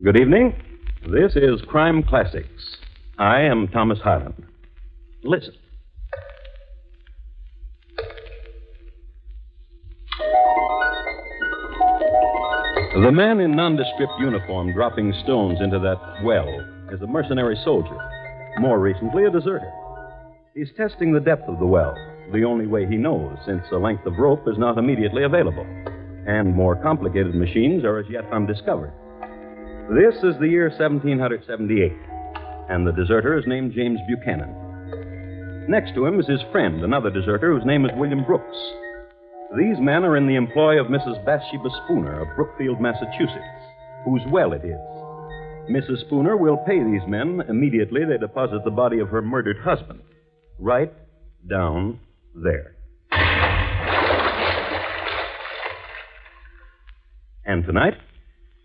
Good evening. This is Crime Classics. I am Thomas Hyland. Listen. The man in nondescript uniform dropping stones into that well is a mercenary soldier, more recently a deserter. He's testing the depth of the well, the only way he knows, since a length of rope is not immediately available, and more complicated machines are as yet undiscovered. This is the year 1778, and the deserter is named James Buchanan. Next to him is his friend, another deserter whose name is William Brooks. These men are in the employ of Mrs. Bathsheba Spooner of Brookfield, Massachusetts, whose well it is. Mrs. Spooner will pay these men immediately they deposit the body of her murdered husband, right down there. And tonight,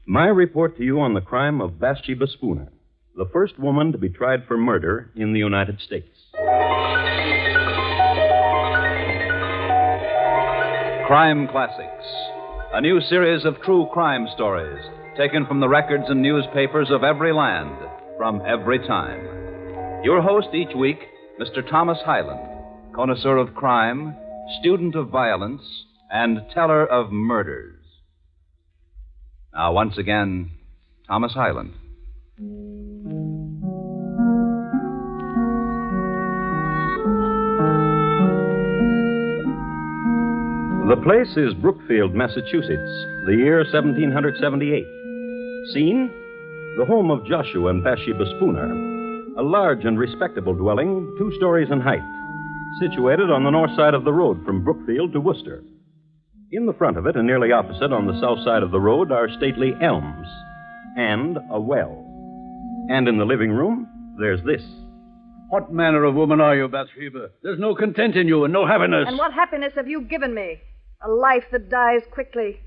my report to you on the crime of Bathsheba Spooner, the first woman to be tried for murder in the United States. Crime Classics, a new series of true crime stories taken from the records and newspapers of every land, from every time. Your host each week, Mr. Thomas Hyland, connoisseur of crime, student of violence, and teller of murders. Now, once again, Thomas Hyland. The place is Brookfield, Massachusetts, the year 1778. Scene, the home of Joshua and Bathsheba Spooner, a large and respectable dwelling, 2 stories in height, situated on the north side of the road from Brookfield to Worcester. In the front of it, and nearly opposite on the south side of the road, are stately elms and a well. And in the living room, there's this. What manner of woman are you, Bathsheba? There's no content in you and no happiness. And what happiness have you given me? A life that dies quickly,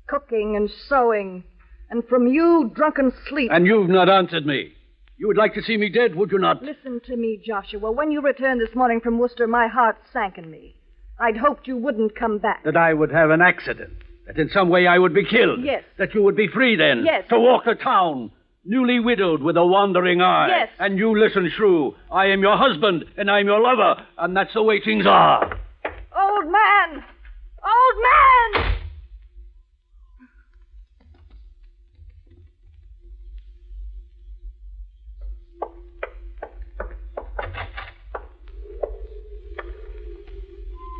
cooking and sewing, and from you, drunken sleep. And you've not answered me. You would like to see me dead, would you not? Listen to me, Joshua. When you returned this morning from Worcester, my heart sank in me. I'd hoped you wouldn't come back. That I would have an accident. That in some way I would be killed. Yes. That you would be free then. Yes. To walk the town, newly widowed with a wandering eye. Yes. And you listen, shrew. I am your husband, and I'm your lover, and that's the way things are. Old man! Old man!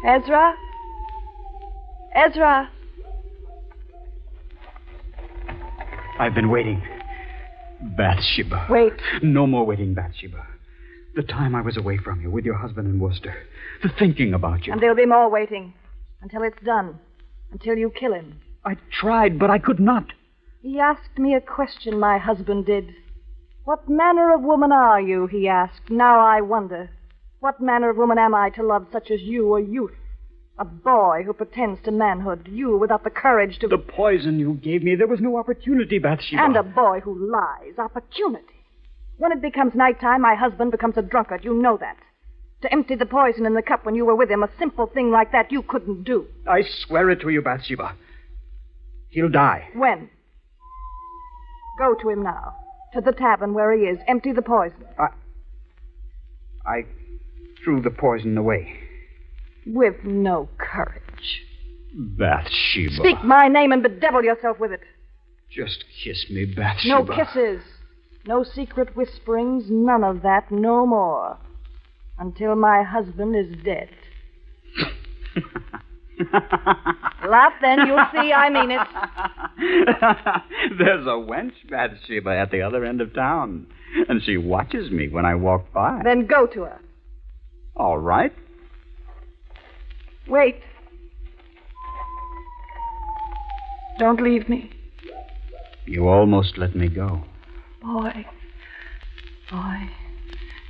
Ezra? Ezra? I've been waiting. Bathsheba. Wait. No more waiting, Bathsheba. The time I was away from you with your husband in Worcester. The thinking about you. And there'll be more waiting. Until it's done. Until you kill him. I tried, but I could not. He asked me a question, my husband did. What manner of woman are you, he asked. Now I wonder. What manner of woman am I to love such as you, a youth? A boy who pretends to manhood. You without the courage to... The poison you gave me, there was no opportunity, Bathsheba. And a boy who lies. Opportunity. When it becomes nighttime, my husband becomes a drunkard. You know that. To empty the poison in the cup when you were with him, a simple thing like that you couldn't do. I swear it to you, Bathsheba. He'll die. When? Go to him now. To the tavern where he is. Empty the poison. I threw the poison away. With no courage. Bathsheba. Speak my name and bedevil yourself with it. Just kiss me, Bathsheba. No kisses. No secret whisperings. None of that. No more. Until my husband is dead. Laugh then. You'll see I mean it. There's a wench, Bathsheba, at the other end of town. And she watches me when I walk by. Then go to her. All right. Wait. Don't leave me. You almost let me go. Boy,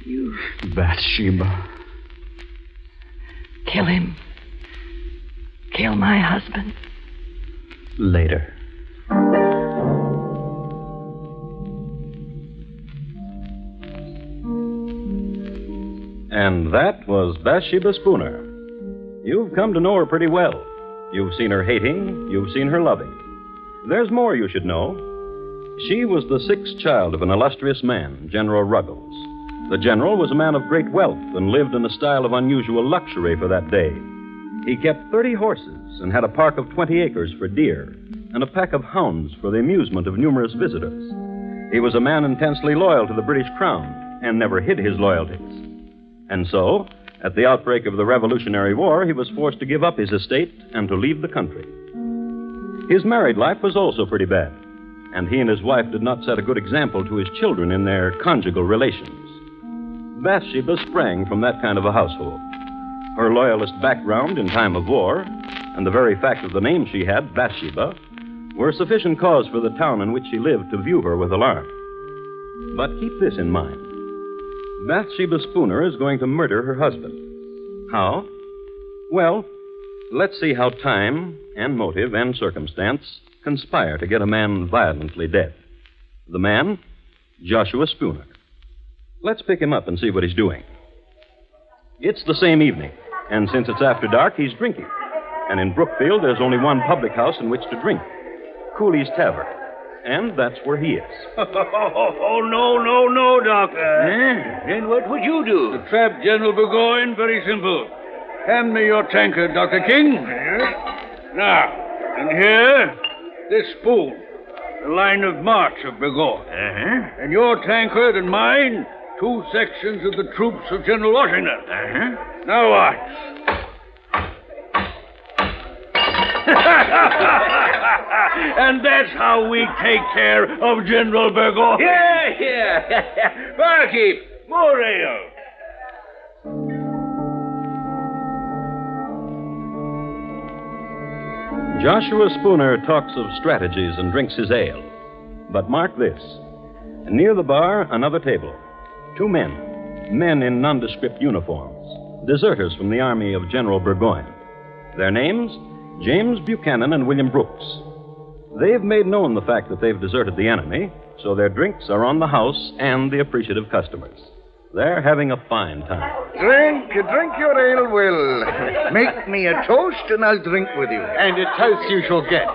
you... Bathsheba. Kill him. Kill my husband. Later. And that was Bathsheba Spooner. You've come to know her pretty well. You've seen her hating. You've seen her loving. There's more you should know. She was the sixth child of an illustrious man, General Ruggles. The general was a man of great wealth and lived in a style of unusual luxury for that day. He kept 30 horses and had a park of 20 acres for deer and a pack of hounds for the amusement of numerous visitors. He was a man intensely loyal to the British Crown and never hid his loyalties. And so, at the outbreak of the Revolutionary War, he was forced to give up his estate and to leave the country. His married life was also pretty bad, and he and his wife did not set a good example to his children in their conjugal relations. Bathsheba sprang from that kind of a household. Her loyalist background in time of war, and the very fact of the name she had, Bathsheba, were sufficient cause for the town in which she lived to view her with alarm. But keep this in mind. Bathsheba Spooner is going to murder her husband. How? Well, let's see how time and motive and circumstance conspire to get a man violently dead. The man, Joshua Spooner. Let's pick him up and see what he's doing. It's the same evening, and since it's after dark, he's drinking. And in Brookfield, there's only one public house in which to drink, Cooley's Tavern. And that's where he is. No, Doctor. Then what would you do? To trap General Burgoyne, very simple. Hand me your tankard, Dr. King. Now, and here, this spoon, the line of march of Burgoyne. And your tankard and mine, 2 sections of the troops of General Washington. Now watch. And that's how we take care of General Burgoyne. Yeah. Barkeep, more ale. Joshua Spooner talks of strategies and drinks his ale. But mark this. Near the bar, another table. 2 men in nondescript uniforms, deserters from the army of General Burgoyne. Their names, James Buchanan and William Brooks. They've made known the fact that they've deserted the enemy, so their drinks are on the house and the appreciative customers. They're having a fine time. Drink your ale, Will. Make me a toast and I'll drink with you. And a toast you shall get.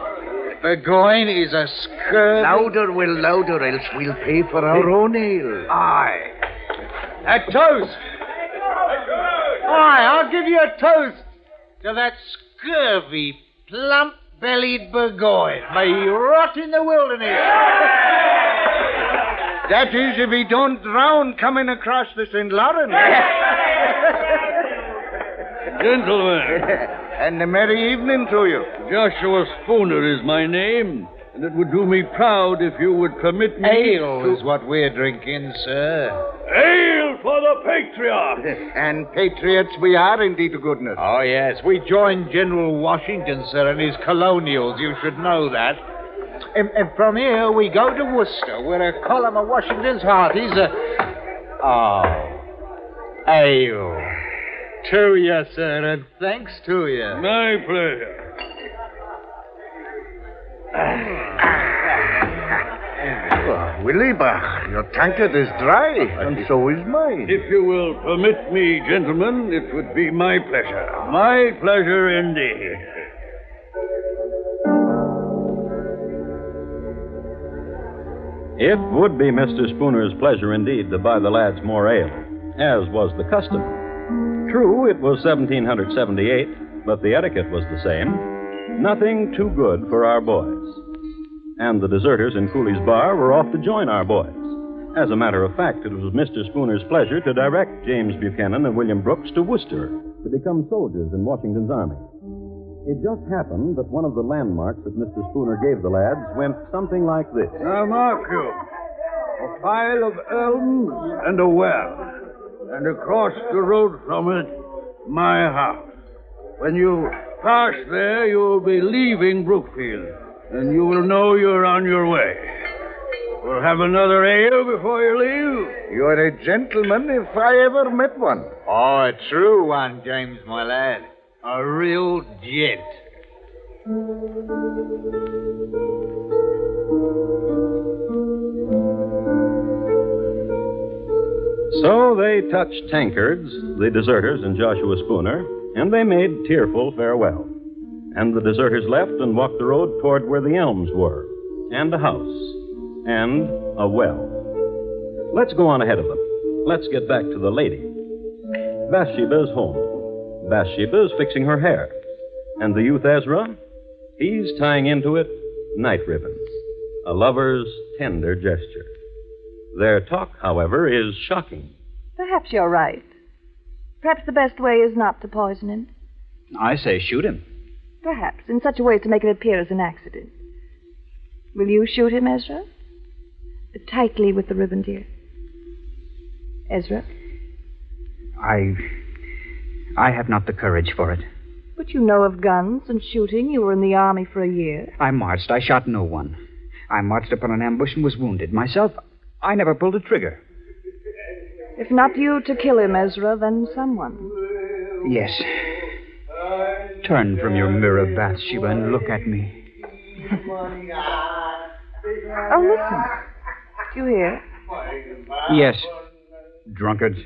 Burgoyne is a scurvy... Louder, Will, louder, else we'll pay for our own ale. Aye. A toast. Aye, I'll give you a toast to that scurvy, plump-bellied Burgoyne. May he rot in the wilderness. That is, if he don't drown coming across the St. Lawrence. Gentlemen. And a merry evening to you. Joshua Spooner is my name, and it would do me proud if you would permit me Ale is what we're drinking, sir. Ale for the patriot! And patriots we are, indeed, to goodness. Oh, yes. We joined General Washington, sir, and his colonials. You should know that. And from here, we go to Worcester, where a column of Washington's hearties ale. To you, sir, and thanks to you. My pleasure. Willie Bach, your tankard is dry, and so is mine. If you will permit me, gentlemen, it would be my pleasure. My pleasure indeed. It would be Mr. Spooner's pleasure indeed to buy the lads more ale, as was the custom. True, it was 1778, but the etiquette was the same. Nothing too good for our boys. And the deserters in Cooley's bar were off to join our boys. As a matter of fact, it was Mr. Spooner's pleasure to direct James Buchanan and William Brooks to Worcester to become soldiers in Washington's army. It just happened that one of the landmarks that Mr. Spooner gave the lads went something like this. Now, mark you. A pile of elms and a well. And across the road from it, my house. When you pass there, you will be leaving Brookfield, and you will know you're on your way. We'll have another ale before you leave. You're a gentleman if I ever met one. Oh, a true one, James, my lad. A real gent. So they touched tankards, the deserters and Joshua Spooner, and they made tearful farewell. And the deserters left and walked the road toward where the elms were, and a house. and a well. Let's go on ahead of them. Let's get back to the lady. Bathsheba is home. Bathsheba is fixing her hair. And the youth Ezra? He's tying into it night ribbons, a lover's tender gesture. Their talk, however, is shocking. Perhaps you're right. Perhaps the best way is not to poison him. I say shoot him. Perhaps, in such a way as to make it appear as an accident. Will you shoot him, Ezra? Tightly with the ribbon, dear. Ezra? I have not the courage for it. But you know of guns and shooting. You were in the army for a year. I marched. I shot no one. I marched upon an ambush and was wounded. Myself, I never pulled a trigger. If not you to kill him, Ezra, then someone. Yes. Turn from your mirror, Bathsheba, and look at me. Oh, listen. Do you hear? Yes. Drunkard.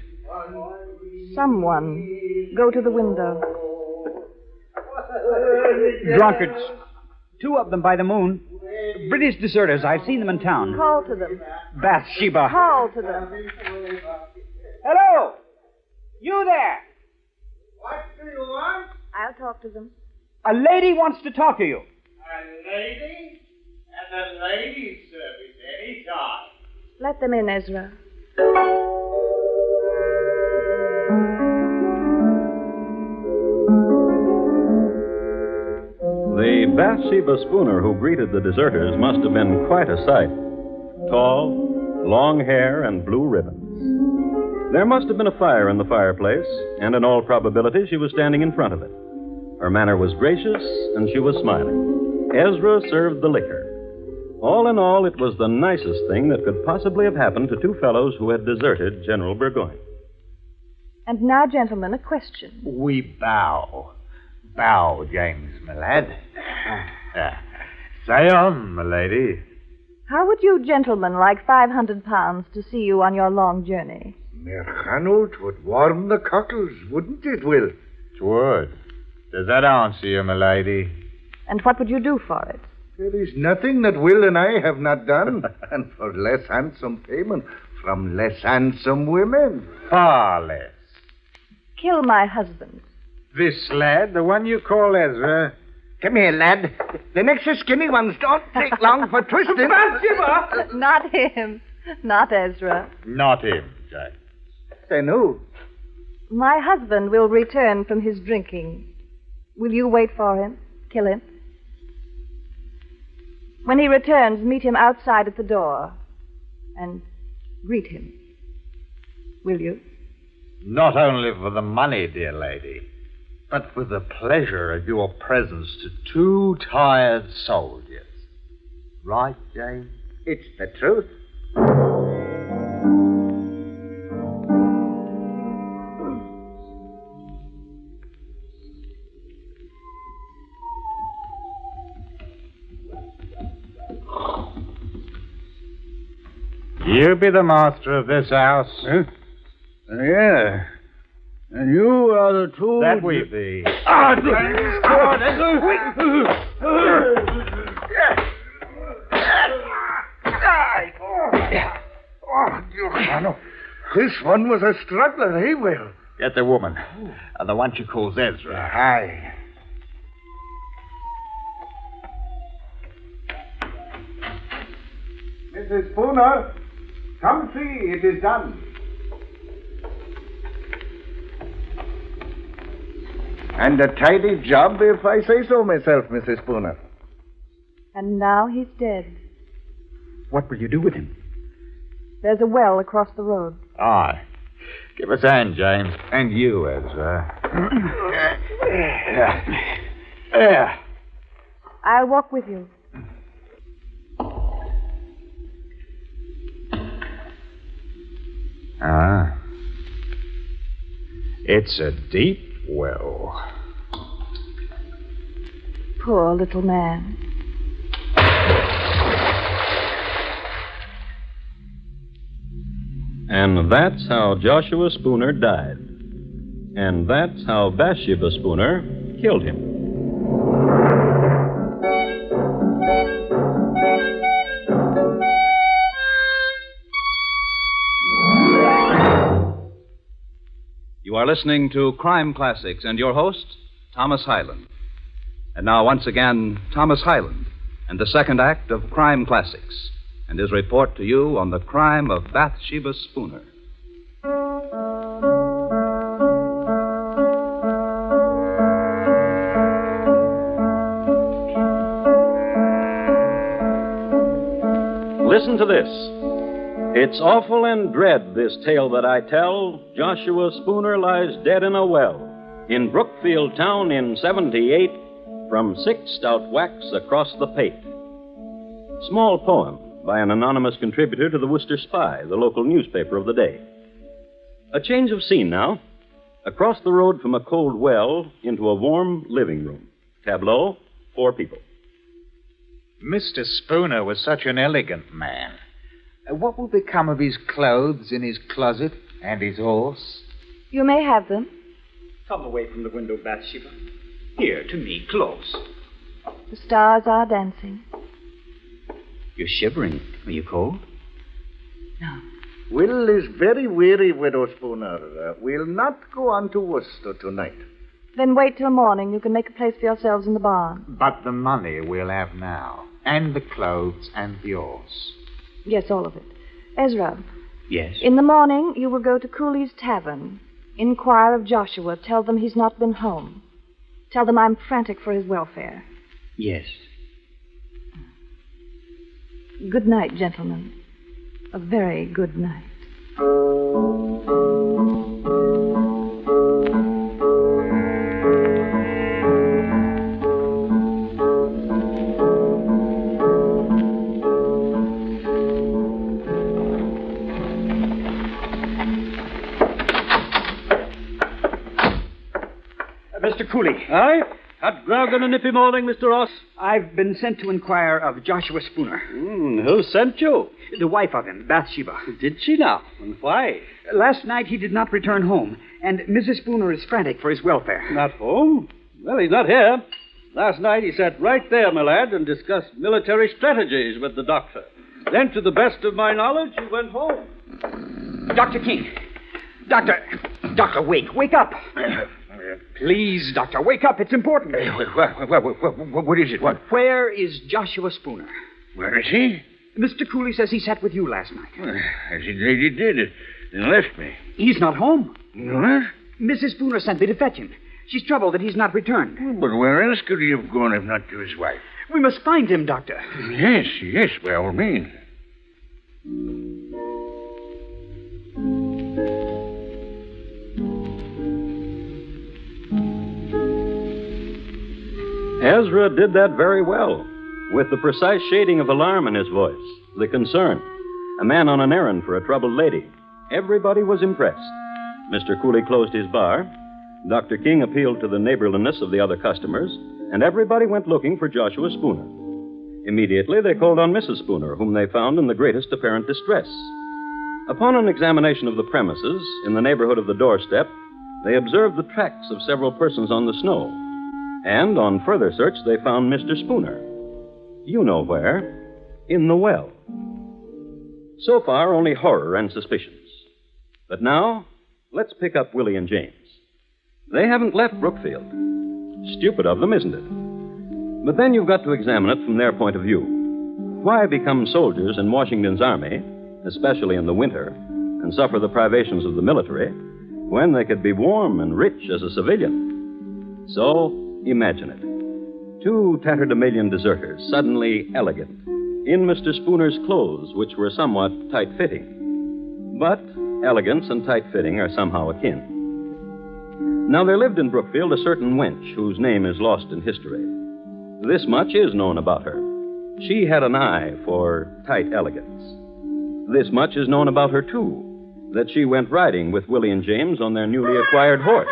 Someone. Go to the window. Drunkards. 2 of them by the moon. British deserters. I've seen them in town. Call to them. Bathsheba. Call to them. Hello! You there! What do you want? I'll talk to them. A lady wants to talk to you. A lady? At the ladies' service any time. Let them in, Ezra. The Bathsheba Spooner who greeted the deserters must have been quite a sight. Tall, long hair, and blue ribbons. There must have been a fire in the fireplace, and in all probability she was standing in front of it. Her manner was gracious, and she was smiling. Ezra served the liquor. All in all, it was the nicest thing that could possibly have happened to 2 fellows who had deserted General Burgoyne. And now, gentlemen, a question. We bow. Bow, James, my lad. Say on, my lady. How would you gentlemen like 500 pounds to see you on your long journey? Merchano, 'twould warm the cockles, wouldn't it, Will? 'Twould. Does that answer you, my lady? And what would you do for it? There is nothing that Will and I have not done, and for less handsome payment from less handsome women. Far less. Kill my husband. This lad, the one you call Ezra. Come here, lad. The next skinny ones don't take long for twisting. Not him. Not Ezra. Not him, Jack. Then who? My husband will return from his drinking. Will you wait for him? Kill him? When he returns, meet him outside at the door and greet him. Will you? Not only for the money, dear lady, but for the pleasure of your presence to 2 tired soldiers. Right, James? It's the truth. You be the master of this house. Yeah. And you are the 2... That we be. This one was a struggler, eh, Will? Get the woman. And the one she calls Ezra. Aye. Mrs. Spooner, come see, it is done. And a tidy job, if I say so myself, Mrs. Spooner. And now he's dead. What will you do with him? There's a well across the road. Aye. Give us a hand, James. And you, Ezra. There. I'll walk with you. Ah. It's a deep well. Poor little man. And that's how Joshua Spooner died. And that's how Bathsheba Spooner killed him. are listening to Crime Classics and your host, Thomas Hyland. And now, once again, Thomas Hyland and the second act of Crime Classics and his report to you on the crime of Bathsheba Spooner. Listen to this. It's awful and dread, this tale that I tell. Joshua Spooner lies dead in a well in Brookfield town in 78 from 6 stout whacks across the pate. Small poem by an anonymous contributor to the Worcester Spy, the local newspaper of the day. A change of scene now. Across the road from a cold well into a warm living room. Tableau, 4 people. Mr. Spooner was such an elegant man. What will become of his clothes in his closet and his horse? You may have them. Come away from the window, Bathsheba. Here, to me, close. The stars are dancing. You're shivering. Are you cold? No. Will is very weary, Widow Spooner. We'll not go on to Worcester tonight. Then wait till morning. You can make a place for yourselves in the barn. But the money we'll have now, and the clothes and the horse. Yes, all of it. Ezra, Yes. in the morning you will go to Cooley's Tavern. Inquire of Joshua. Tell them he's not been home. Tell them I'm frantic for his welfare. Yes. Good night, gentlemen. A very good night. Mr. Cooley. Aye? Hot grog on a nippy morning, Mr. Ross? I've been sent to inquire of Joshua Spooner. Who sent you? The wife of him, Bathsheba. Did she now? And why? Last night he did not return home, and Mrs. Spooner is frantic for his welfare. Not home? Well, he's not here. Last night he sat right there, my lad, and discussed military strategies with the doctor. Then, to the best of my knowledge, he went home. Dr. King. Doctor, wake up. Please, Doctor, wake up. It's important. What is it? What? Where is Joshua Spooner? Where is he? Mr. Cooley says he sat with you last night. As he did, and left me. He's not home. What? Mrs. Spooner sent me to fetch him. She's troubled that he's not returned. But where else could he have gone if not to his wife? We must find him, Doctor. Yes, by all means. Ezra did that very well, with the precise shading of alarm in his voice, the concern. A man on an errand for a troubled lady. Everybody was impressed. Mr. Cooley closed his bar. Dr. King appealed to the neighborliness of the other customers, and everybody went looking for Joshua Spooner. Immediately, they called on Mrs. Spooner, whom they found in the greatest apparent distress. Upon an examination of the premises, in the neighborhood of the doorstep, they observed the tracks of several persons on the snow. And on further search, they found Mr. Spooner. You know where. In the well. So far, only horror and suspicions. But now, let's pick up Willie and James. They haven't left Brookfield. Stupid of them, isn't it? But then you've got to examine it from their point of view. Why become soldiers in Washington's army, especially in the winter, and suffer the privations of the military, when they could be warm and rich as a civilian? So, imagine it. 2 tatterdemalion deserters, suddenly elegant, in Mr. Spooner's clothes, which were somewhat tight-fitting. But elegance and tight-fitting are somehow akin. Now, there lived in Brookfield a certain wench whose name is lost in history. This much is known about her. She had an eye for tight elegance. This much is known about her, too, that she went riding with Willie and James on their newly acquired horse.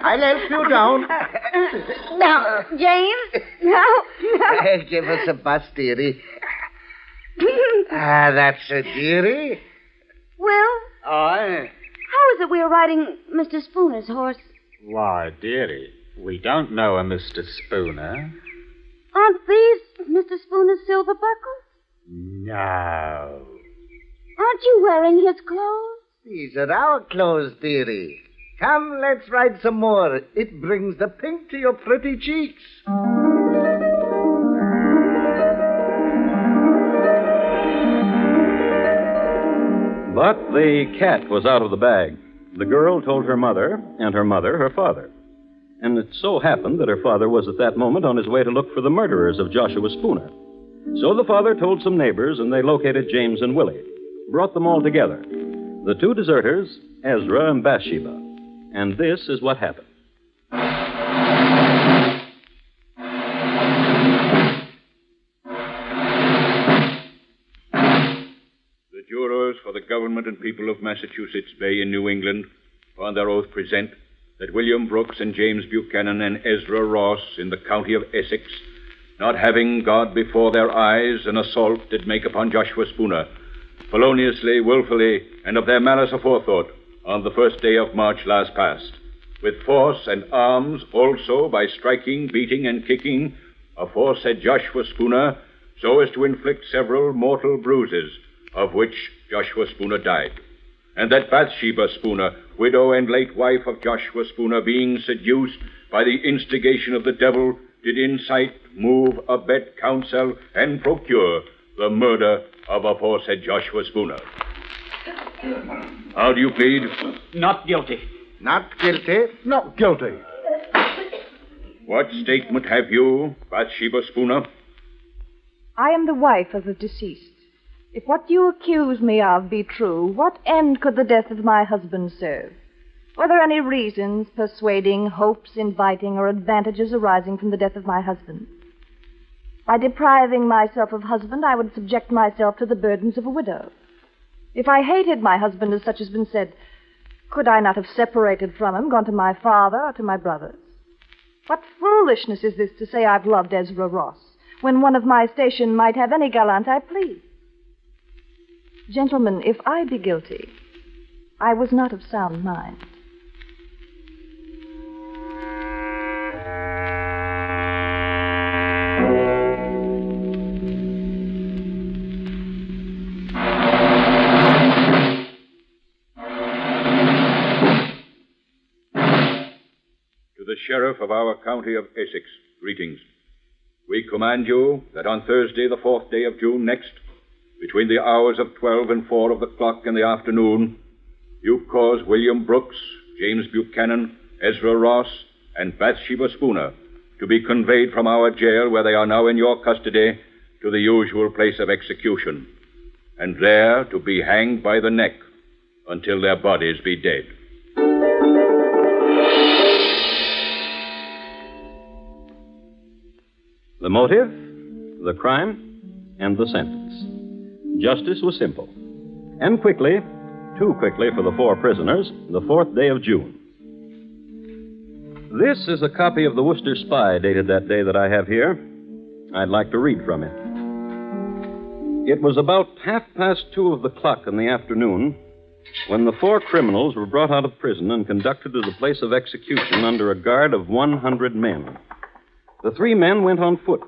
I'll help you down. Now, James. Now. Give us a bus, dearie. That's a dearie. Will, Aye. how is it we are riding Mr. Spooner's horse? Why, dearie, we don't know a Mr. Spooner. Aren't these Mr. Spooner's silver buckles? No. Aren't you wearing his clothes? These are our clothes, dearie. Come, let's ride some more. It brings the pink to your pretty cheeks. But the cat was out of the bag. The girl told her mother, and her mother her father. And it so happened that her father was at that moment on his way to look for the murderers of Joshua Spooner. So the father told some neighbors, and they located James and Willie, brought them all together. The two deserters, Ezra and Bathsheba. And this is what happened. The jurors for the government and people of Massachusetts Bay in New England, upon their oath, present that William Brooks and James Buchanan and Ezra Ross in the county of Essex, not having God before their eyes, an assault did make upon Joshua Spooner, feloniously, willfully, and of their malice aforethought, on the 1st day of March last past, with force and arms also by striking, beating, and kicking aforesaid Joshua Spooner, so as to inflict several mortal bruises, of which Joshua Spooner died. And that Bathsheba Spooner, widow and late wife of Joshua Spooner, being seduced by the instigation of the devil, did incite, move, abet, counsel, and procure the murder of aforesaid Joshua Spooner. How do you plead? Not guilty. Not guilty. Not guilty. What statement have you, Bathsheba Spooner? I am the wife of the deceased. If what you accuse me of be true, what end could the death of my husband serve? Were there any reasons persuading, hopes inviting, or advantages arising from the death of my husband? By depriving myself of husband, I would subject myself to the burdens of a widow. If I hated my husband, as such has been said, could I not have separated from him, gone to my father or to my brothers? What foolishness is this to say I've loved Ezra Ross, when one of my station might have any gallant I please? Gentlemen, if I be guilty, I was not of sound mind. To the sheriff of our county of Essex, greetings. We command you that on Thursday, the 4th day of June next, between the hours of 12 and 4 of the clock in the afternoon, you cause William Brooks, James Buchanan, Ezra Ross, and Bathsheba Spooner to be conveyed from our jail, where they are now in your custody, to the usual place of execution, and there to be hanged by the neck until their bodies be dead. The motive, the crime, and the sentence. Justice was simple. And quickly, too quickly for the four prisoners, the 4th day of June. This is a copy of the Worcester Spy dated that day that I have here. I'd like to read from it. It was about 2:30 of the clock in the afternoon when the four criminals were brought out of prison and conducted to the place of execution under a guard of 100 men. The 3 men went on foot.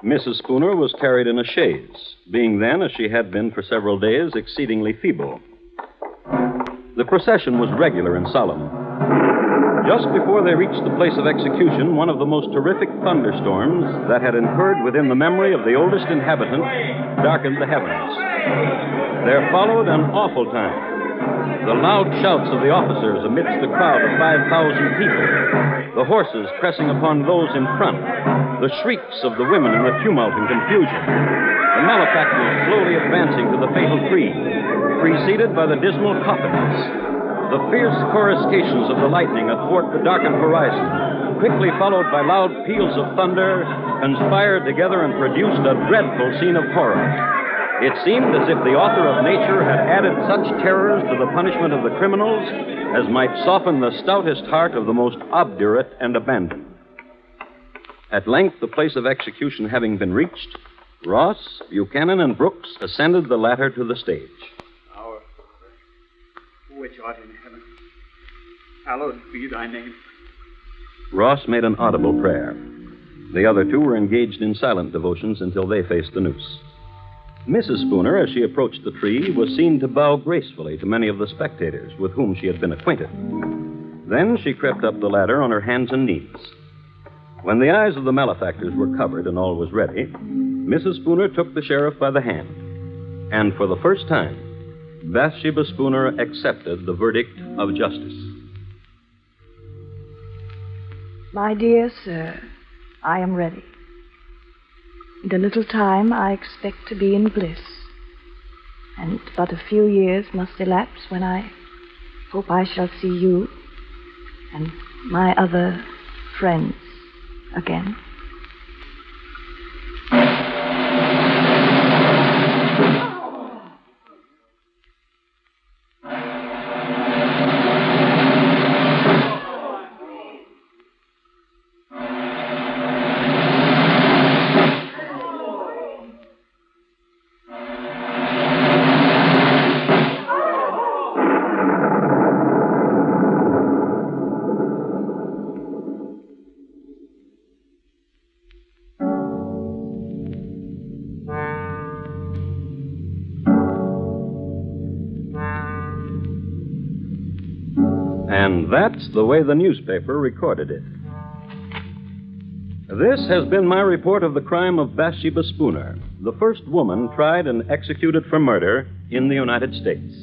Mrs. Spooner was carried in a chaise, being then, as she had been for several days, exceedingly feeble. The procession was regular and solemn. Just before they reached the place of execution, one of the most terrific thunderstorms that had occurred within the memory of the oldest inhabitant darkened the heavens. There followed an awful time. The loud shouts of the officers amidst the crowd of 5,000 people, the horses pressing upon those in front, the shrieks of the women in the tumult and confusion, the malefactors slowly advancing to the fatal tree, preceded by the dismal coffins, the fierce coruscations of the lightning athwart the darkened horizon, quickly followed by loud peals of thunder, conspired together and produced a dreadful scene of horror. It seemed as if the author of nature had added such terrors to the punishment of the criminals as might soften the stoutest heart of the most obdurate and abandoned. At length, the place of execution having been reached, Ross, Buchanan, and Brooks ascended the ladder to the stage. Our Father, which art in heaven, hallowed be thy name. Ross made an audible prayer. The other two were engaged in silent devotions until they faced the noose. Mrs. Spooner, as she approached the tree, was seen to bow gracefully to many of the spectators with whom she had been acquainted. Then she crept up the ladder on her hands and knees. When the eyes of the malefactors were covered and all was ready, Mrs. Spooner took the sheriff by the hand. And for the first time, Bathsheba Spooner accepted the verdict of justice. My dear sir, I am ready. In a little time, I expect to be in bliss. And but a few years must elapse when I hope I shall see you and my other friends again. And that's the way the newspaper recorded it. This has been my report of the crime of Bathsheba Spooner, the first woman tried and executed for murder in the United States.